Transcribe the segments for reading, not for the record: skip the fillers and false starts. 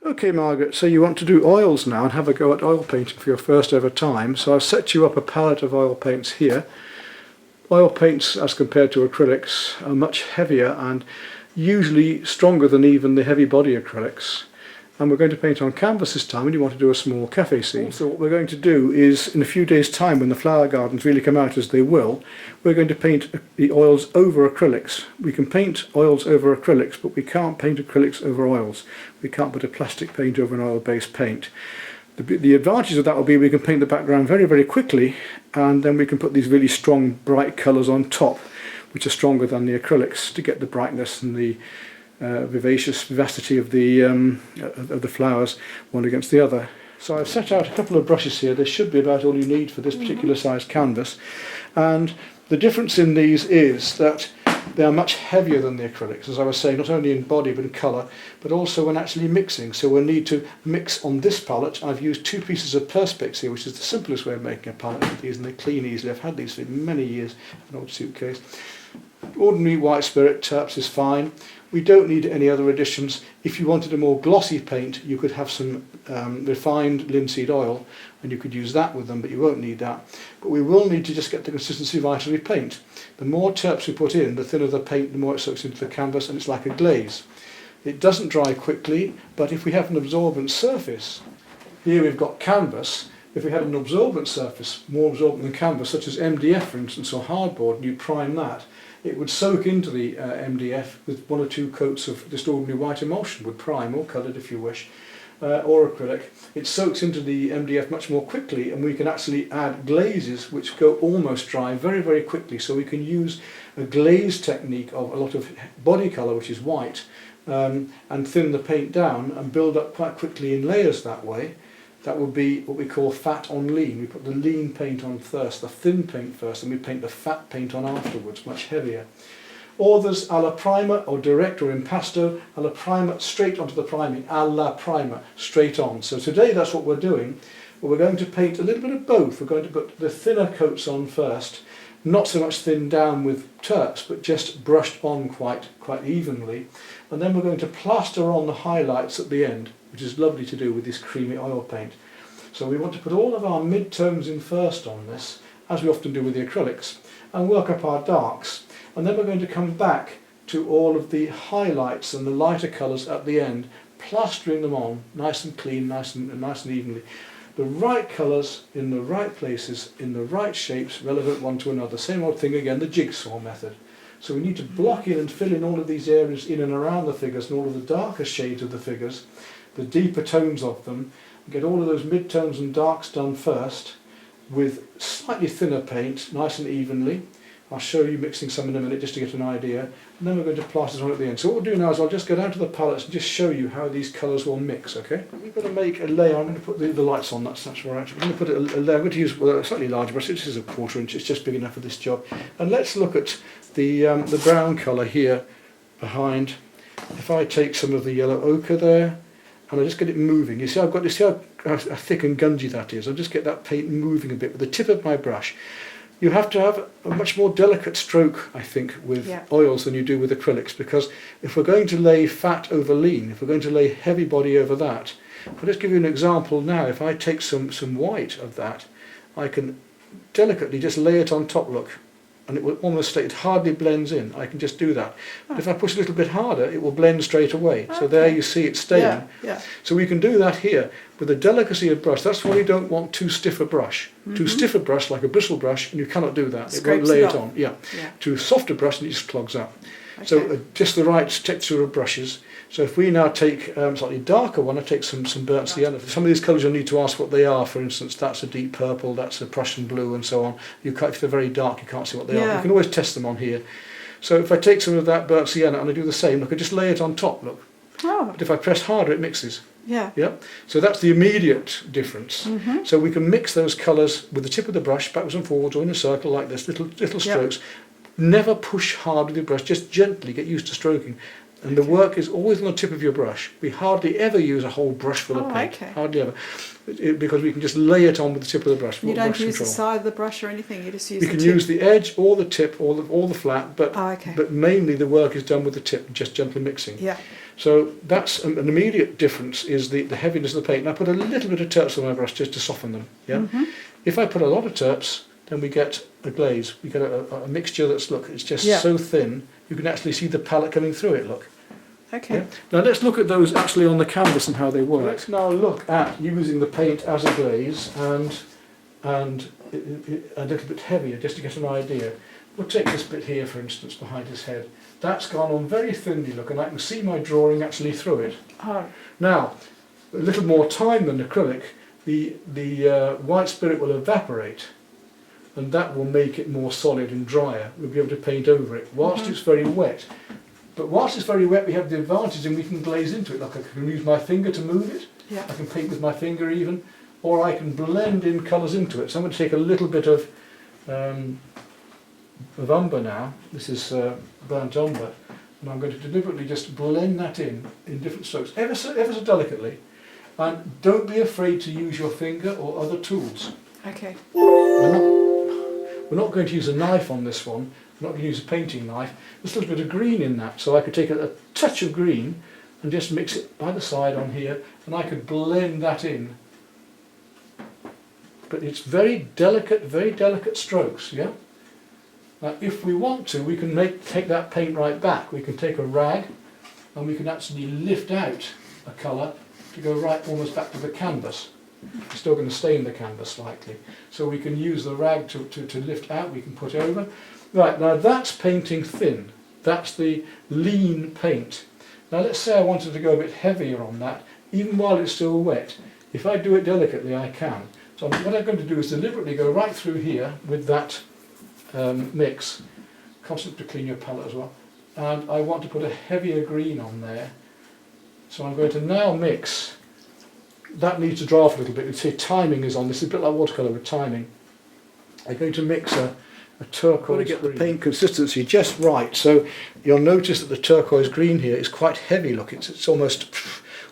Okay Margaret, so you want to do oils now and have a go at oil painting for your first ever time. So I've set you up a palette of oil paints here. Oil paints, as compared to acrylics, are much heavier and usually stronger than even the heavy body acrylics. And we're going to paint on canvas this time, and you want to do a small cafe scene. So what we're going to do is, in a few days' time, when the flower gardens really come out as they will, we're going to paint the oils over acrylics. We can paint oils over acrylics, but we can't paint acrylics over oils. We can't put a plastic paint over an oil-based paint. The advantage of that will be we can paint the background very, very quickly, and then we can put these really strong, bright colours on top, which are stronger than the acrylics, to get the brightness and the vivacity of the flowers one against the other. So I've set out a couple of brushes here. This should be about all you need for this particular size canvas, and the difference in these is that they are much heavier than the acrylics, as I was saying, not only in body but in colour, but also when actually mixing. So we'll need to mix on this palette. I've used 2 pieces of Perspex here, which is the simplest way of making a palette with these, and they clean easily. I've had these for many years, an old suitcase. Ordinary white spirit, terps is fine. We don't need any other additions. If you wanted a more glossy paint, you could have some refined linseed oil, and you could use that with them, but you won't need that. But we will need to just get the consistency of ivory paint. The more terps we put in, the thinner the paint, the more it soaks into the canvas, and it's like a glaze. It doesn't dry quickly, but if we have an absorbent surface, here we've got canvas. If we had an absorbent surface, more absorbent than canvas, such as MDF for instance, or hardboard, and you prime that, it would soak into the MDF with 1 or 2 coats of just ordinary white emulsion, would prime, or coloured if you wish, or acrylic. It soaks into the MDF much more quickly, and we can actually add glazes which go almost dry very, very quickly. So we can use a glaze technique of a lot of body colour, which is white, and thin the paint down and build up quite quickly in layers that way. That would be what we call fat on lean. We put the lean paint on first, the thin paint first, and we paint the fat paint on afterwards, much heavier. Or there's a la primer, or direct, or impasto, a la primer, straight onto the priming, a la primer, straight on. So today that's what we're doing. But we're going to paint a little bit of both. We're going to put the thinner coats on first, not so much thinned down with terps, but just brushed on quite evenly. And then we're going to plaster on the highlights at the end, which is lovely to do with this creamy oil paint. So we want to put all of our mid-tones in first on this, as we often do with the acrylics, and work up our darks. And then we're going to come back to all of the highlights and the lighter colours at the end, plastering them on nice and clean, nice and evenly. The right colours in the right places, in the right shapes, relevant one to another. Same old thing again, the jigsaw method. So we need to block in and fill in all of these areas in and around the figures, and all of the darker shades of the figures, the deeper tones of them, and get all of those mid-tones and darks done first with slightly thinner paint, nice and evenly. I'll show you mixing some in a minute just to get an idea, and then we're going to plaster it on at the end. So what we'll do now is I'll just go down to the palettes and just show you how these colours will mix, okay? We're going to make a layer. I'm going to put the lights on, that's all right. We're going to put a layer. I'm going to use a slightly larger brush. This is a 1/4 inch, it's just big enough for this job. And let's look at the brown colour here behind. If I take some of the yellow ochre there, and I just get it moving. You see how thick and gungy that is. I'll just get that paint moving a bit with the tip of my brush. You have to have a much more delicate stroke, I think, with oils than you do with acrylics, because if we're going to lay fat over lean, if we're going to lay heavy body over that, I'll just give you an example now. If I take some white of that, I can delicately just lay it on top, look, and it will almost stay, it hardly blends in. I can just do that. But if I push a little bit harder, it will blend straight away. Okay. So there you see it staying. Yeah. So we can do that here with a delicacy of brush. That's why you don't want too stiff a brush. Too stiff a brush, like a bristle brush, and you cannot do that. It won't lay it on. Too soft a brush, and it just clogs up. Okay. So just the right texture of brushes. So if we now take slightly darker one, I take some burnt sienna. For some of these colours you'll need to ask what they are. For instance, that's a deep purple, that's a Prussian blue, and so on. If they're very dark, you can't see what they are. You can always test them on here. So if I take some of that burnt sienna and I do the same, look, I just lay it on top, look. But if I press harder, it mixes. So that's the immediate difference. So we can mix those colours with the tip of the brush, backwards and forwards, or in a circle like this, little strokes. Never push hard with your brush, just gently get used to stroking. And the work is always on the tip of your brush. We hardly ever use a whole brush full of paint, hardly ever, because we can just lay it on with the tip of the brush. You don't use the side of the brush or anything, you just use the tip? You can use the edge or the tip or the flat, but mainly the work is done with the tip, just gently mixing. So that's an immediate difference, is the heaviness of the paint. And I put a little bit of terps on my brush just to soften them. Yeah. If I put a lot of terps, then we get a glaze. We get a mixture that's, look, it's just so thin, you can actually see the palette coming through it, look. Okay. Yeah? Now let's look at those actually on the canvas and how they work. Let's now look at using the paint as a glaze and a little bit heavier, just to get an idea. We'll take this bit here, for instance, behind his head. That's gone on very thinly, look, and I can see my drawing actually through it. Oh. Now, a little more time than acrylic, the white spirit will evaporate, and that will make it more solid and drier. We'll be able to paint over it whilst it's very wet. But whilst it's very wet, we have the advantage and we can glaze into it. Like I can use my finger to move it. Yeah. I can paint with my finger even, or I can blend in colours into it. So I'm going to take a little bit of umber now. This is burnt umber, and I'm going to deliberately just blend that in different strokes, ever so delicately. And don't be afraid to use your finger or other tools. Okay. We're not going to use a knife on this one. We're not going to use a painting knife. There's a little bit of green in that, so I could take a touch of green and just mix it by the side on here, and I could blend that in. But it's very delicate strokes, yeah? Now, if we want to, we can take that paint right back. We can take a rag and we can actually lift out a colour to go right almost back to the canvas. It's still going to stain the canvas slightly. So we can use the rag to lift out, we can put over. Right, now that's painting thin. That's the lean paint. Now let's say I wanted to go a bit heavier on that, even while it's still wet. If I do it delicately, I can. So what I'm going to do is deliberately go right through here with that mix. Constant to clean your palette as well. And I want to put a heavier green on there. So I'm going to now mix. That needs to dry off a little bit. You see timing is on. This is a bit like watercolour with timing. I'm going to mix a turquoise to get the paint consistency just right. So you'll notice that the turquoise green here is quite heavy. Look, it's almost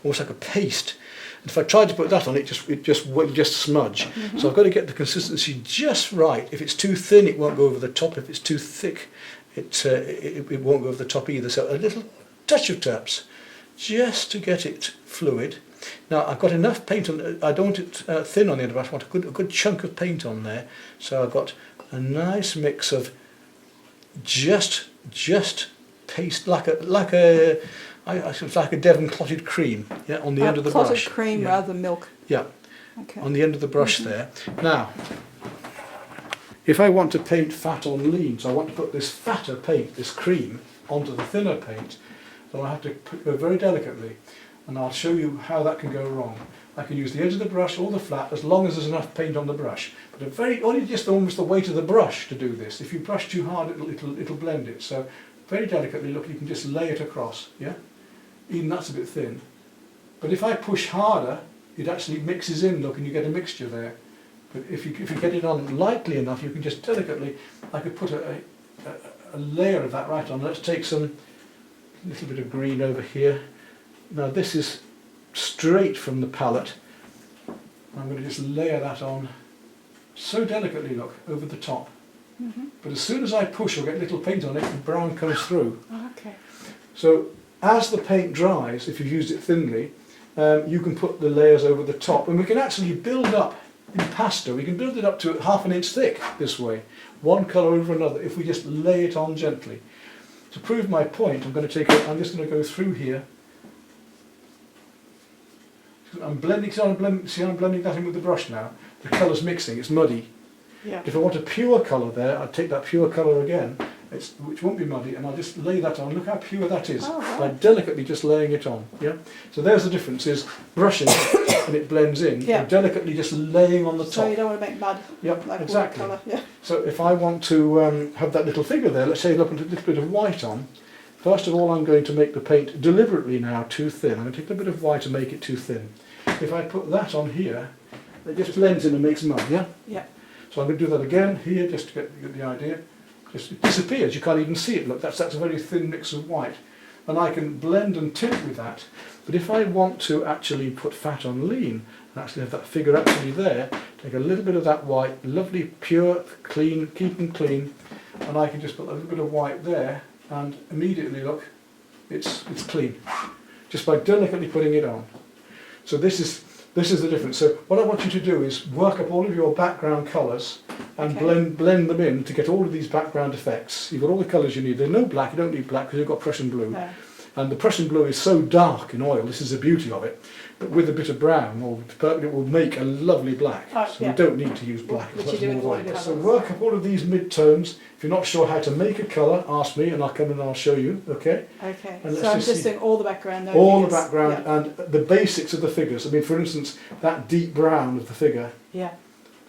like a paste. And if I tried to put that on, it would just smudge. So I've got to get the consistency just right. If it's too thin, it won't go over the top. If it's too thick, it won't go over the top either. So a little touch of terps, just to get it fluid. Now I've got enough paint on. I don't want it thin on the end of it. I want a good chunk of paint on there. So I've got a nice mix of just paste, like a Devon clotted cream, yeah, on the end of the brush. Clotted cream rather than milk. Yeah. Okay. On the end of the brush there. Now, if I want to paint fat on lean, so I want to put this fatter paint, this cream, onto the thinner paint, then I have to go very delicately, and I'll show you how that can go wrong. I can use the edge of the brush or the flat as long as there's enough paint on the brush. But only just almost the weight of the brush to do this. If you brush too hard, it'll blend it. So very delicately, look, you can just lay it across. Yeah, even that's a bit thin. But if I push harder, it actually mixes in. Look, and you get a mixture there. But if you get it on lightly enough, you can just delicately. I could put a layer of that right on. Let's take some little bit of green over here. Now this is straight from the palette. I'm going to just layer that on so delicately, look, over the top. But as soon as I push or get little paint on it, the brown comes through. Oh, okay. So as the paint dries, if you've used it thinly, you can put the layers over the top, and we can actually build up in pasta. We can build it up to ½ an inch thick this way, one colour over another, if we just lay it on gently. To prove my point, I'm just going to go through here. I'm blending that in with the brush now. The colour's mixing, it's muddy. Yeah. If I want a pure colour there, I'd take that pure colour again, which won't be muddy, and I'll just lay that on. Look how pure that is, by delicately just laying it on. Yeah. So there's the difference, is brushing and it blends in, and delicately just laying on the top. So you don't want to make mud. Yep, like exactly. Colour. Yeah. So if I want to have that little figure there, let's say, look, put a little bit of white on. First of all, I'm going to make the paint deliberately now too thin. I'm going to take a bit of white and make it too thin. If I put that on here, it just blends in and makes mud, yeah? Yeah. So I'm going to do that again here, just to get the idea. Just, it disappears, you can't even see it. Look, that's a very thin mix of white. And I can blend and tint with that. But if I want to actually put fat on lean, and actually have that figure actually there, take a little bit of that white, lovely, pure, clean, keep them clean, and I can just put a little bit of white there, and immediately, look, it's clean. just by delicately putting it on. So this is the difference. So what I want you to do is work up all of your background colours and blend them in to get all of these background effects. You've got all the colours you need. There's no black, you don't need black because you've got Prussian blue. No. And the Prussian blue is so dark in oil, this is the beauty of it, but with a bit of brown or purple it will make a lovely black. Oh, so we don't need to use black. Which It's you do in much more watercolours. light. So work up all of these mid-tones. If you're not sure how to make a colour, ask me and I'll come and I'll show you, okay? Okay, And let's so I'm just just see- doing all the background. No All the figures. background and the basics of the figures. I mean, for instance, that deep brown of the figure, Yeah.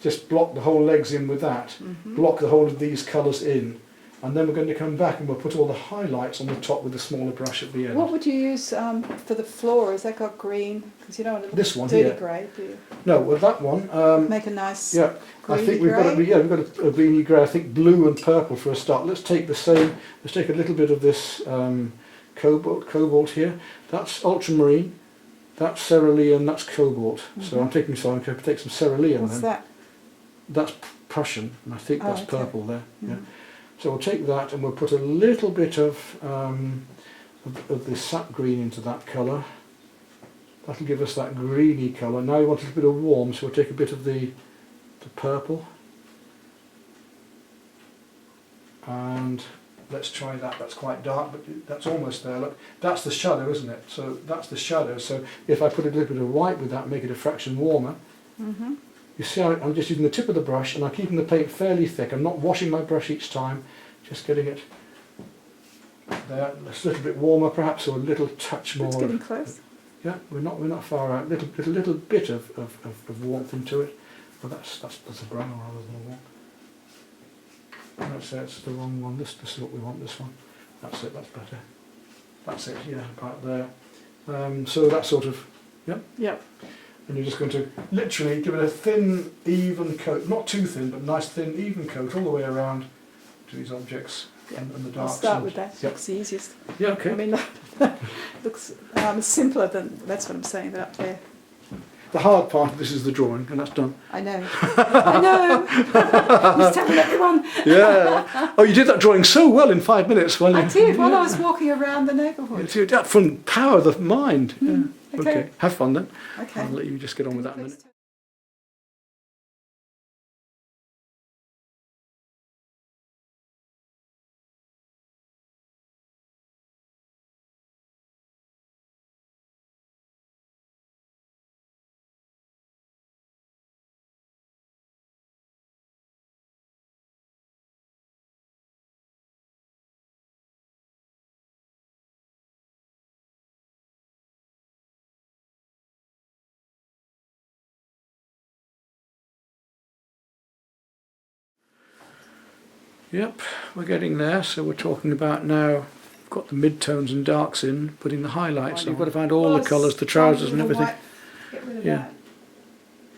just block the whole legs in with that, Mm-hmm. block the whole of these colours in, and then we're going to come back and we'll put all the highlights on the top with a smaller brush at the end. What would you use for the floor? Has that got green? Because you don't want it to This one dirty here. grey, do you? No, with that one, Make a nice yeah, I think we've got grey? we've got a greeny grey. I think blue and purple for a start. Let's take the same. Let's take a little bit of this cobalt here. That's ultramarine. That's cerulean. That's cobalt. So I'm taking some. I'm going to take some cerulean. What's then. that? That's Prussian, and I think Oh, that's okay. purple there. Yeah. Mhm. So we'll take that and we'll put a little bit of the sap green into that colour. That'll give us that greeny colour. Now we want a little bit of warm, so we'll take a bit of the purple. And let's try that. That's quite dark, but that's almost there. Look, that's the shadow, isn't it? So that's the shadow. So if I put a little bit of white with that, make it a fraction warmer. Mm-hmm. You see how I'm just using the tip of the brush and I'm keeping the paint fairly thick. I'm not washing my brush each time, just getting it there. It's a little bit warmer perhaps, or a little touch more. It's getting close. Yeah, we're not far out. Little bit of warmth into it. Well, that's a brown rather than a warm. That's the wrong one. This is what we want. This one. That's it. That's better. That's it. Yeah, about there. So that sort of. Yeah. Yep. And you're just going to literally give it a thin, even coat, not too thin, but nice thin, even coat all the way around to these objects and the darks. I'll start with that. Yep. Looks the easiest. Yeah, okay. I mean, looks simpler than, that's what I'm saying, but up there. The hard part of this is the drawing, and that's done. I know. I know. Just telling everyone. Yeah. Oh, you did that drawing so well in 5 minutes. Well, I did while I was walking around the neighbourhood. You did that from power of the mind. Yeah. Okay. Have fun then. Okay. I'll let you just get on with that in a minute. Yep, we're getting there. So we're talking about now, we've got the mid-tones and darks in, putting the highlights. You've got to find all the colours, the trousers and everything. Get rid of Yeah. that.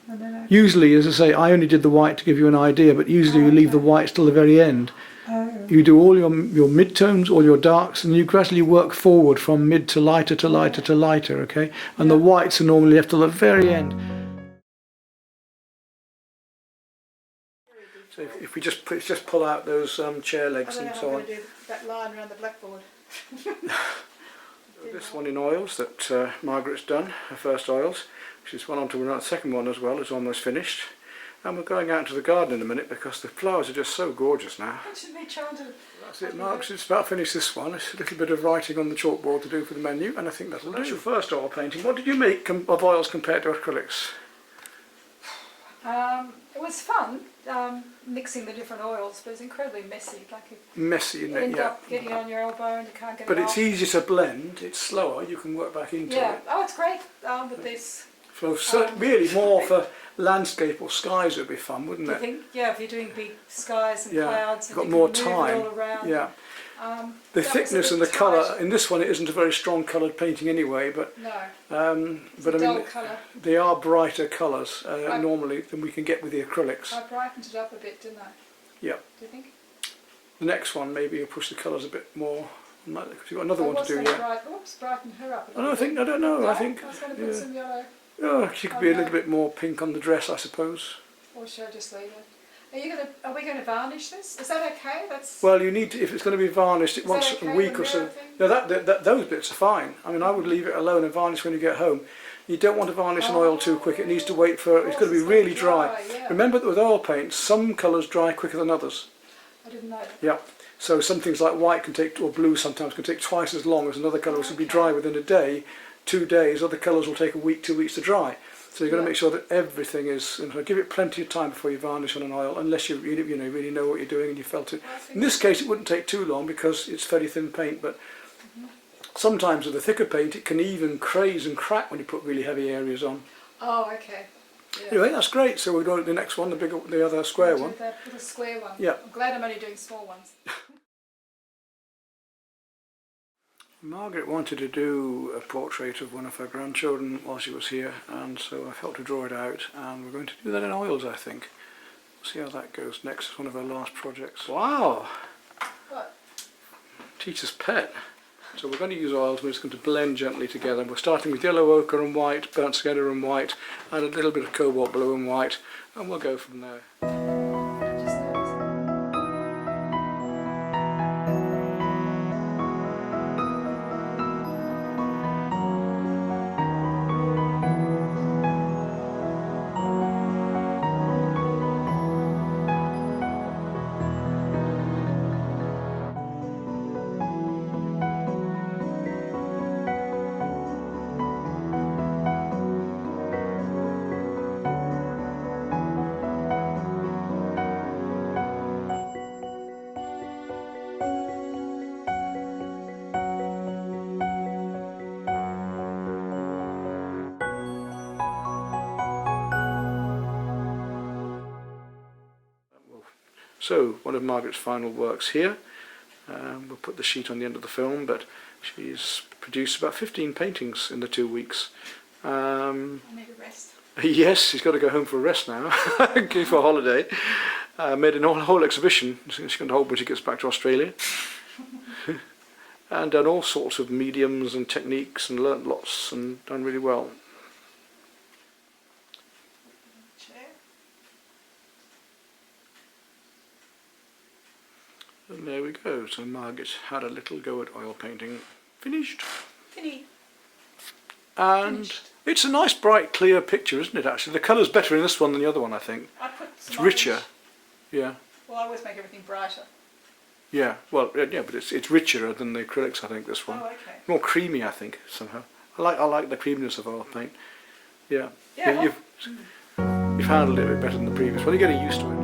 And then Usually, as I say, I only did the white to give you an idea, but usually you leave the whites till the very end. You do all your mid-tones, all your darks, and you gradually work forward from mid to lighter to lighter to lighter, okay? And the whites are normally left till the very end. So if we just pull out those chair legs and so on. do that line around the blackboard. This one in oils that Margaret's done, her first oils. She's gone on to the second one as well, it's almost finished. And we're going out into the garden in a minute because the flowers are just so gorgeous now. Actually, trying to. That's it, Mark. It's about finished this one. It's a little bit of writing on the chalkboard to do for the menu, and I think that'll do. That's your first oil painting. What did you make of oils compared to acrylics? It was fun mixing the different oils, but it's incredibly messy. Like you Messy, isn't it? end Yeah. up getting it on your elbow and you can't get But it it's off. easier to blend. It's slower. You can work back into Yeah. it. Oh, it's great with this. So really more for landscape or skies would be fun, wouldn't Do you it? think? Yeah, if you're doing big skies and Yeah. clouds, You've and got you more can move time. it all around. Yeah. The That was a thickness bit and the colour tight. in this one, it isn't a very strong coloured painting anyway, but No, but I dull mean colour. they are brighter colours Right. normally than we can get with the acrylics. I brightened it up a bit, didn't I? Yeah. Do you think? The next one maybe you'll push the colours a bit more because you've got another I one to was do going to yet. brighten her up a I little don't think bit. I don't know. No, I think I was going to put yeah. some yellow, Oh, she could be a little bit more pink on the dress, I suppose. or should I just leave it? Are we going to varnish this? Is that okay? That's. Well, you need to, if it's going to be varnished, it Is wants that okay, a week the or so. mirror thing? No, those bits are fine. I mean, I would leave it alone and varnish when you get home. You don't want to varnish an oil too quick. It needs to wait for, it's got to be really dry. Yeah. Remember that with oil paints, some colours dry quicker than others. I didn't know that. Yeah. So some things like white can take, or blue sometimes, can take twice as long as another colour, which will be dry within a day, 2 days. Other colours will take a week, 2 weeks to dry. So you've got to make sure that everything is, give it plenty of time before you varnish on an oil, unless you really know what you're doing and you felt it. In this case, it wouldn't take too long because it's very thin paint, but sometimes with a thicker paint, it can even craze and crack when you put really heavy areas on. Oh, okay. Yeah. Anyway, that's great. So we'll go to the next one, the other square one. The square one. Yeah. I'm glad I'm only doing small ones. Margaret wanted to do a portrait of one of her grandchildren while she was here, and so I've helped her draw it out, and we're going to do that in oils, I think. We'll see how that goes next. It's one of her last projects. Wow! What? Teacher's pet. So we're going to use oils, we're just going to blend gently together. We're starting with yellow ochre and white, burnt sienna and white, and a little bit of cobalt blue and white, and we'll go from there. So, one of Margaret's final works here. We'll put the sheet on the end of the film, but she's produced about 15 paintings in the 2 weeks. I need a rest. Yes, she's got to go home for a rest now, going for a holiday. Made a whole exhibition she's going to hold when she gets back to Australia. And done all sorts of mediums and techniques and learnt lots and done really well. And there we go. So Margaret had a little go at oil painting. Finished. Finny. And Finished. It's a nice, bright, clear picture, isn't it, actually? The colour's better in this one than the other one, I think. I put some It's richer. orange. Yeah. Well, I always make everything brighter. Yeah. Well, yeah, but it's richer than the acrylics, I think, this one. Oh, okay. More creamy, I think, somehow. I like the creaminess of oil paint. Yeah. Yeah, You've handled it a bit better than the previous one. You're getting used to it.